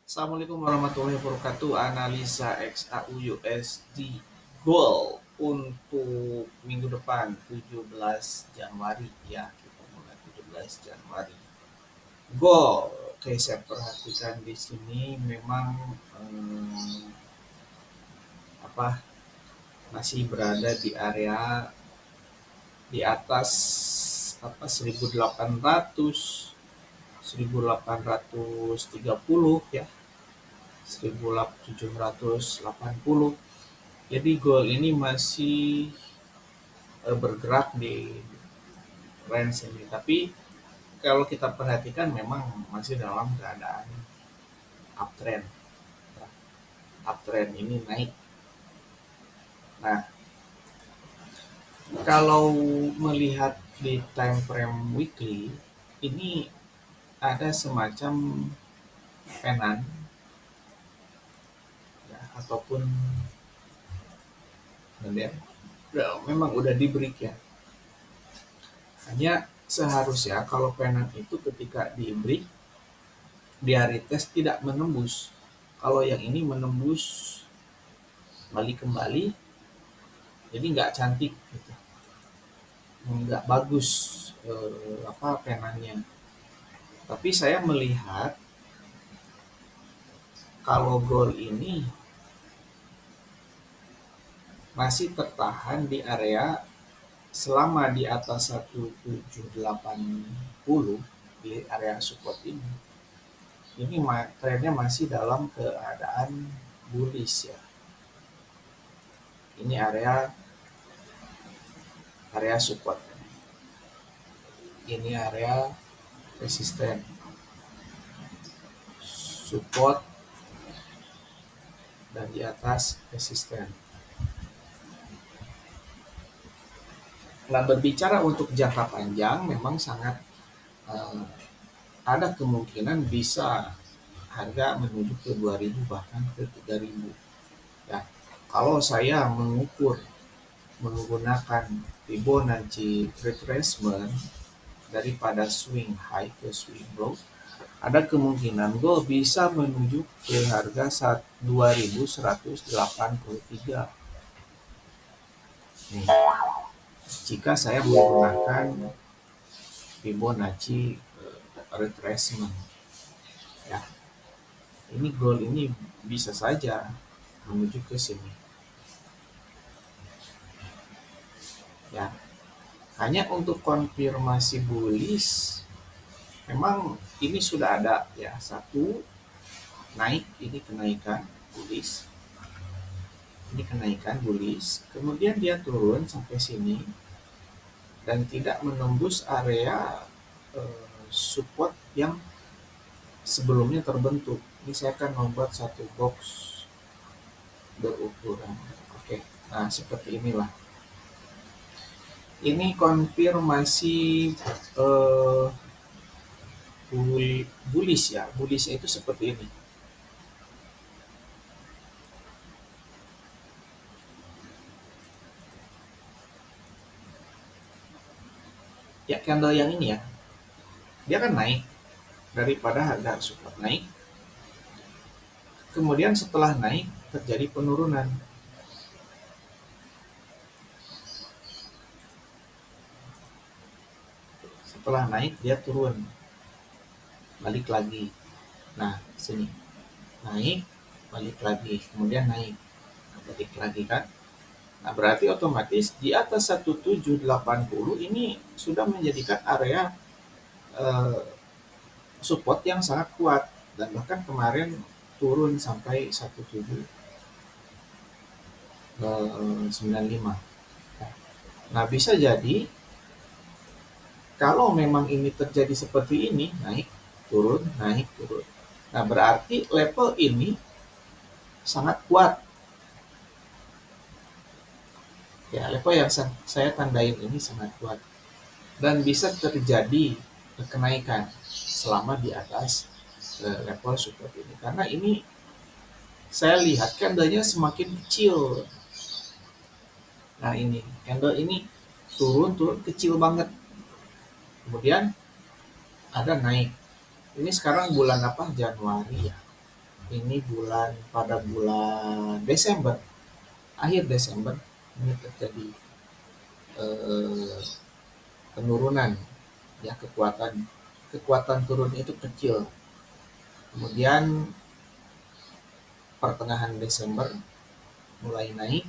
Assalamualaikum warahmatullahi wabarakatuh. Analisa XAU USD Gold untuk minggu depan 17 Januari ya. Kita mulai 17 Januari. Gold. Oke, saya perhatikan di sini memang apa masih berada di area di atas 1800 1830 ya, 1780. Jadi gold ini masih bergerak di range ini. Tapi kalau kita perhatikan memang masih dalam keadaan uptrend. Uptrend ini naik. Nah, kalau melihat di time frame weekly, ini ada semacam penan ya, ataupun memang udah di break ya. Hanya seharusnya kalau penan itu ketika di break dia retest tidak menembus. Kalau yang ini menembus balik kembali, jadi nggak cantik gitu, nggak bagus penannya. Tapi saya melihat kalau gold ini masih tertahan di area selama di atas 1780 di area support ini trennya masih dalam keadaan bullish ya. Ini area support, ini area resisten, support, dan di atas resisten. Nah, berbicara untuk jangka panjang memang sangat ada kemungkinan bisa harga menuju ke 2000 bahkan ke 3000 ya. Kalau saya mengukur menggunakan Fibonacci retracement daripada swing high ke swing low, ada kemungkinan gold bisa menuju ke harga 2183 nih, jika saya menggunakan Fibonacci retracement ya. Ini gold ini bisa saja menuju ke sini ya. Hanya untuk konfirmasi bullish memang ini sudah ada ya, satu naik, ini kenaikan bullish, ini kenaikan bullish, kemudian dia turun sampai sini dan tidak menembus area support yang sebelumnya terbentuk. Ini saya akan membuat satu box berukuran oke. Nah, seperti inilah. Ini konfirmasi bullish ya. Bullish itu seperti ini. Ya, candle yang ini ya, dia kan naik daripada harga support naik. Kemudian setelah naik terjadi penurunan. Setelah naik dia turun. Balik lagi. Nah, sini. Naik, balik lagi, kemudian naik. Balik lagi kan. Nah, berarti otomatis di atas 1780 ini sudah menjadikan area support yang sangat kuat, dan bahkan kemarin turun sampai 1795. Nah, bisa jadi kalau memang ini terjadi seperti ini, naik turun naik turun, nah berarti level ini sangat kuat ya. Level yang saya tandain ini sangat kuat dan bisa terjadi kenaikan selama di atas level support ini, karena ini saya lihat candlenya semakin kecil. Nah, ini candle ini turun kecil banget, kemudian ada naik. Ini sekarang bulan apa? Januari ya. ini pada bulan Desember, akhir Desember ini terjadi eh, penurunan, ya, kekuatan turun itu kecil. Kemudian pertengahan Desember mulai naik,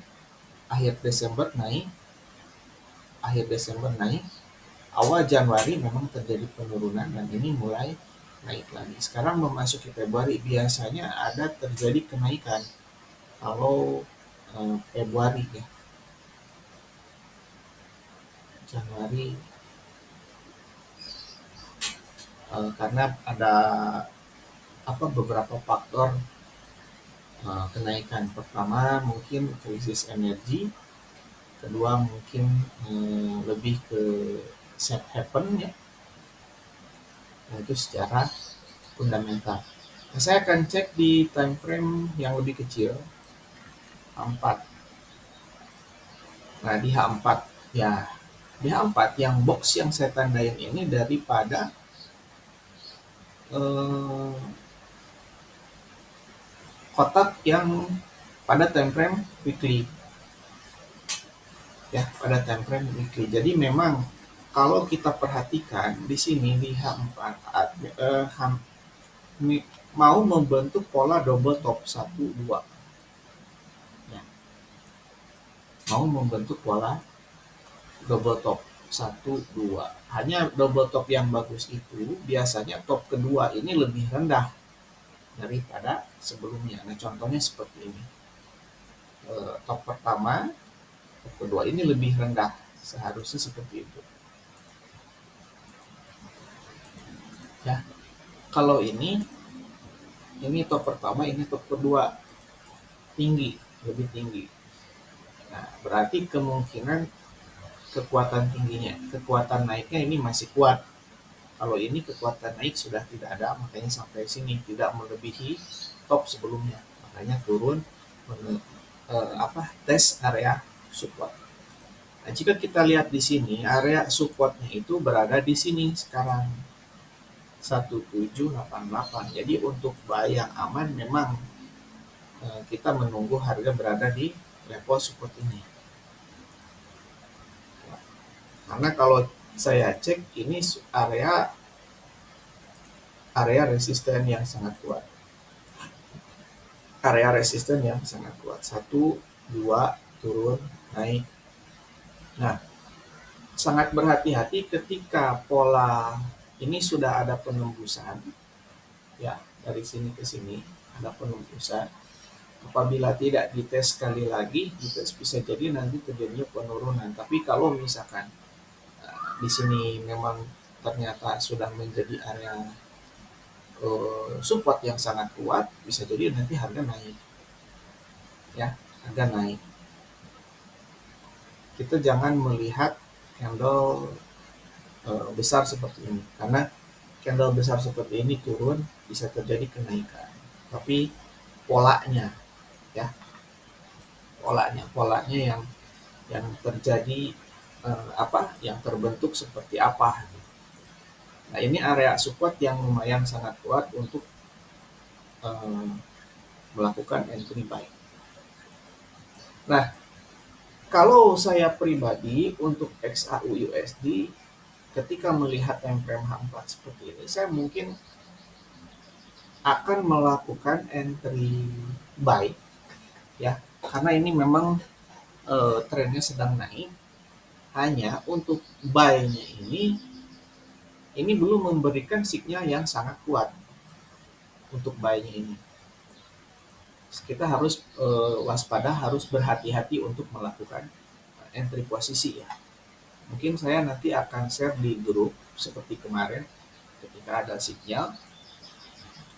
akhir Desember naik, akhir Desember naik, awal Januari memang terjadi penurunan dan ini mulai naik lagi. Sekarang memasuki Februari biasanya ada terjadi kenaikan kalau Februari, ya, Januari, karena ada beberapa faktor kenaikan. Pertama mungkin krisis energi, kedua mungkin lebih ke safe haven, ya, nah, itu secara fundamental. Nah, saya akan cek di time frame yang lebih kecil, H4. Nah, di H4, ya, di H4 yang box yang saya tandain ini daripada eh, kotak yang pada time frame weekly, ya, pada time frame weekly. Jadi memang kalau kita perhatikan di sini di H4 mau membentuk pola double top 1 2, ya, mau membentuk pola double top 1 2. Hanya double top yang bagus itu biasanya top kedua ini lebih rendah daripada sebelumnya. Nah, contohnya seperti ini. Top pertama, top kedua ini lebih rendah, seharusnya seperti itu, ya. Kalau ini top pertama, ini top kedua tinggi, lebih tinggi. Nah, berarti kemungkinan kekuatan naiknya ini masih kuat. Kalau ini kekuatan naik sudah tidak ada, makanya sampai sini tidak melebihi top sebelumnya, makanya turun tes area support. Nah, jika kita lihat di sini, area supportnya itu berada di sini sekarang 1788. Jadi untuk buy yang aman memang kita menunggu harga berada di level support ini. Karena kalau saya cek ini area resisten yang sangat kuat. Area resisten yang sangat kuat. 1 2 turun, naik. Nah, sangat berhati-hati ketika pola ini sudah ada penembusan, ya, dari sini ke sini ada penembusan. Apabila tidak dites sekali lagi, dites bisa jadi nanti terjadinya penurunan. Tapi kalau misalkan di sini memang ternyata sudah menjadi area support yang sangat kuat, bisa jadi nanti harga naik, ya, harga naik. Kita jangan melihat candle besar seperti ini, karena candle besar seperti ini turun bisa terjadi kenaikan, tapi polanya, ya, polanya yang terjadi yang terbentuk seperti apa. Nah, ini area support yang lumayan sangat kuat untuk melakukan entry buy. Nah, kalau saya pribadi untuk XAU USD ketika melihat time frame H4 seperti ini, saya mungkin akan melakukan entry buy, ya, karena ini memang trennya sedang naik. Hanya untuk buy-nya ini belum memberikan sinyal yang sangat kuat untuk buy-nya ini. Kita harus waspada, harus berhati-hati untuk melakukan entry posisi, ya. Mungkin saya nanti akan share di grup seperti kemarin ketika ada sinyal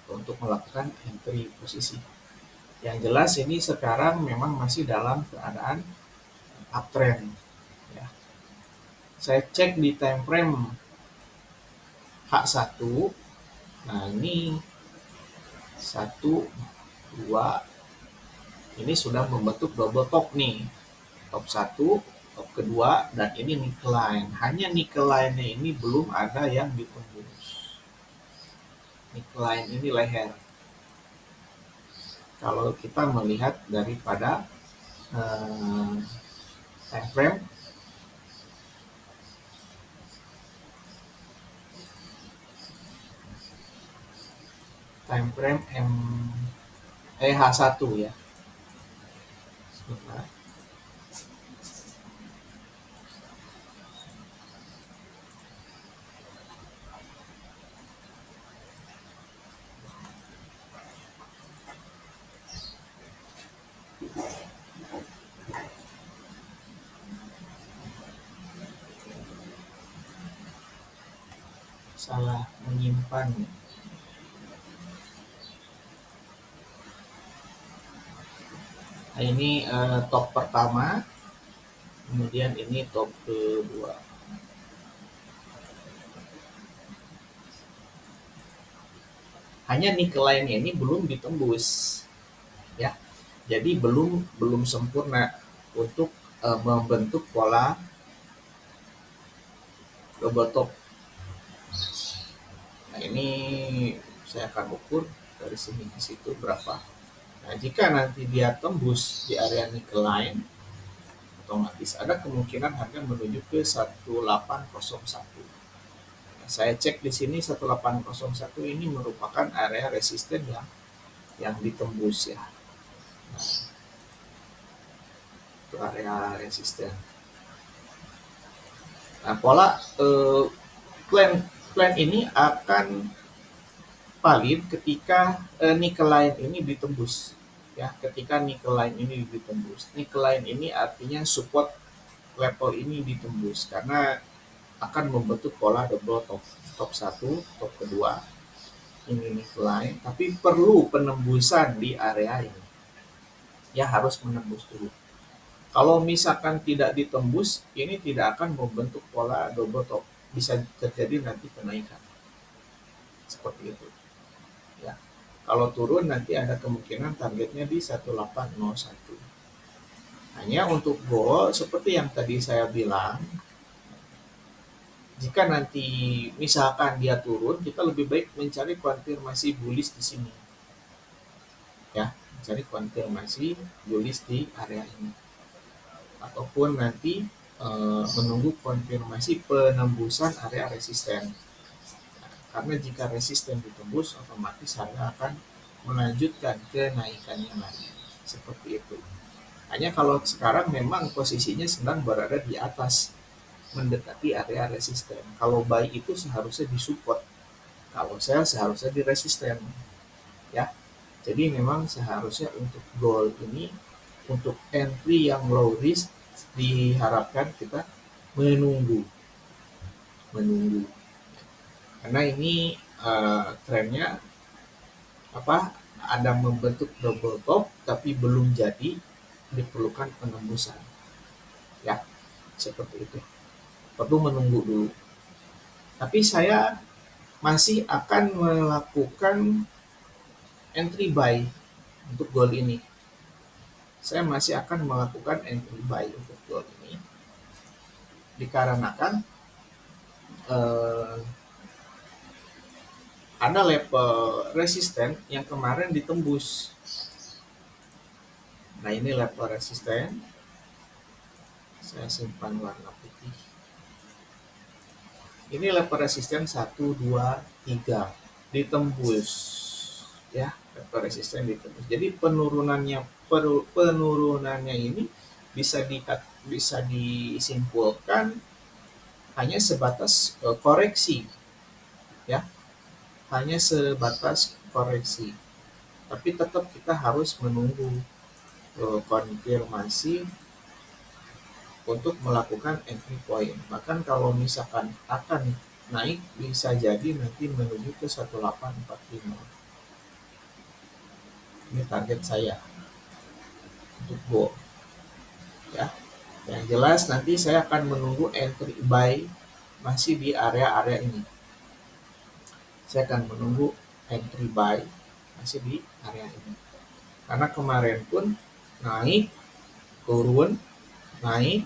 untuk melakukan entry posisi. Yang jelas ini sekarang memang masih dalam keadaan uptrend, ya. Saya cek di time frame H1. Nah, ini 1 2 ini sudah membentuk double top nih. Top 1, top kedua, dan ini neckline. Hanya neckline-nya ini belum ada yang ditembus. Neckline ini leher. kalau kita melihat daripada time frame H1 ya. Sebentar. Salah menyimpan. Nah, ini top pertama, kemudian ini top kedua. Hanya nickel line ini belum ditembus ya. Jadi belum sempurna untuk membentuk pola double top. Nah, ini saya akan ukur dari sini ke situ berapa. Nah, jika nanti dia tembus di area nickel line, otomatis ada kemungkinan harga menuju ke 1801. Nah, saya cek di sini 1801 ini merupakan area resisten yang ditembus ya. Nah, itu area resisten. Nah, pola plan ini akan valid ketika nickel line ini ditembus ya. Ketika nickel line ini ditembus, nickel line ini artinya support level ini ditembus karena akan membentuk pola double top 1, top kedua, ini nickel line, tapi perlu penembusan di area ini ya, harus menembus dulu. Kalau misalkan tidak ditembus, ini tidak akan membentuk pola double top, bisa terjadi nanti kenaikan seperti itu ya. Kalau turun nanti ada kemungkinan targetnya di 1801. Hanya untuk goal seperti yang tadi saya bilang, jika nanti misalkan dia turun, kita lebih baik mencari konfirmasi bullish di sini ya, mencari konfirmasi bullish di area ini, ataupun nanti menunggu konfirmasi penembusan area resisten. Karena jika resisten ditembus, otomatis harga akan melanjutkan kenaikannya lagi. Seperti itu. Hanya kalau sekarang memang posisinya sedang berada di atas, mendekati area resisten. Kalau buy itu seharusnya di support. Kalau sell seharusnya di resisten. Ya. Jadi memang seharusnya untuk gold ini, untuk entry yang low risk, diharapkan kita menunggu. Karena ini trennya ada membentuk double top tapi belum jadi, diperlukan penembusan ya, seperti itu, perlu menunggu dulu. Tapi saya masih akan melakukan entry buy untuk gold ini. Saya masih akan melakukan entry buy untuk gold ini dikarenakan ada level resisten yang kemarin ditembus. Nah, ini level resisten. Saya simpan warna putih. Ini level resisten 1, 2, 3 ditembus ya, level resisten ditembus. Jadi penurunannya ini bisa disimpulkan hanya sebatas koreksi ya, hanya sebatas koreksi. Tapi tetap kita harus menunggu konfirmasi untuk melakukan entry point. Bahkan kalau misalkan akan naik, bisa jadi nanti menuju ke 1845. Ini target saya untuk gold ya. Yang jelas nanti saya akan menunggu entry buy masih di area-area ini. Saya akan menunggu entry buy masih di area ini. Karena kemarin pun naik, turun, naik,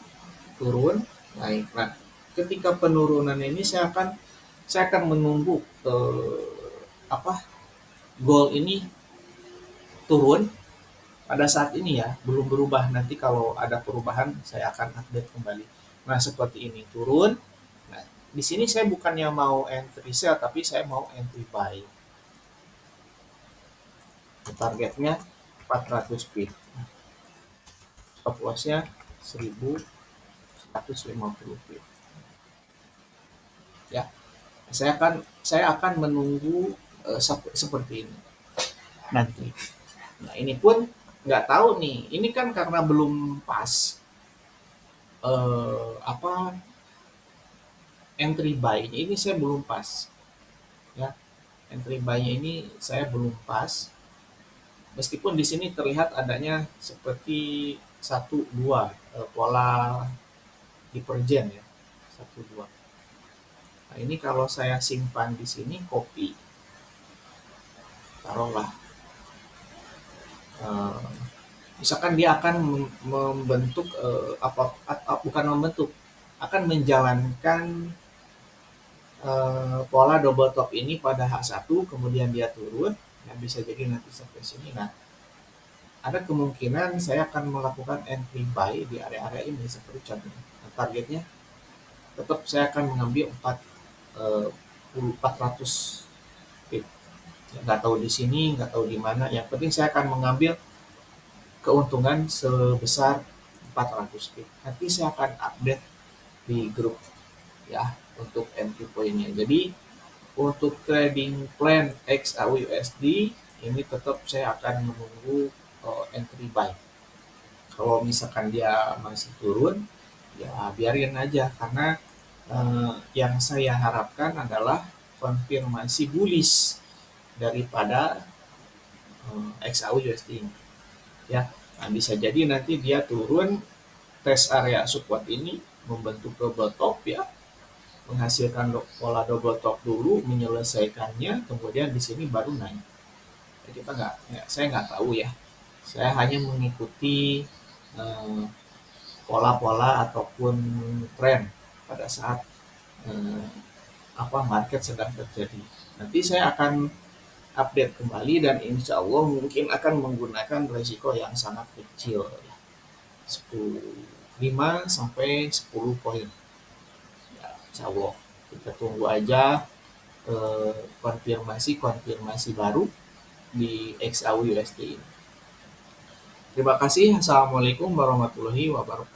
turun, naik. Nah, ketika penurunan ini saya akan menunggu gold ini turun Pada saat ini ya, belum berubah. Nanti kalau ada perubahan saya akan update kembali. Nah, seperti ini turun. Nah, di sini saya bukannya mau entry sell, tapi saya mau entry buy. Targetnya 400 pip. Stop lossnya 1150 pip. Ya, saya akan menunggu seperti ini nanti. Nah, ini pun nggak tahu nih. Ini kan karena belum pas apa entry buy ini saya belum pas ya. Entry buy-nya ini saya belum pas. Meskipun di sini terlihat adanya seperti satu dua pola divergen ya. Satu dua. Nah, ini kalau saya simpan di sini copy, taruhlah eh, misalkan dia akan membentuk bukan membentuk, akan menjalankan pola double top ini pada H1 kemudian dia turun, ya bisa jadi nanti sampai sini. Nah, ada kemungkinan saya akan melakukan entry buy di area-area ini seperti contohnya. Nah, targetnya tetap saya akan mengambil 400 pip. Nggak tahu di sini, nggak tahu di mana. Yang penting saya akan mengambil keuntungan sebesar 400 pip. Nanti saya akan update di grup ya untuk entry point-nya. Jadi untuk trading plan XAU USD ini tetap saya akan menunggu entry buy. Kalau misalkan dia masih turun, ya biarin aja karena yang saya harapkan adalah konfirmasi bullish daripada XAU USD ini. Ya, nah, bisa jadi nanti dia turun tes area support ini membentuk double top ya, menghasilkan pola double top dulu, menyelesaikannya, kemudian di sini baru naik. Kita nggak, ya, saya nggak tahu ya. Saya hanya mengikuti eh, pola-pola ataupun tren pada saat eh, market sedang terjadi. Nanti saya akan update kembali dan insya Allah mungkin akan menggunakan resiko yang sangat kecil ya. 10, 5 sampai 10 poin. Ya, insya Allah kita tunggu aja konfirmasi baru di XAU USD ini. Terima kasih. Assalamualaikum warahmatullahi wabarakatuh.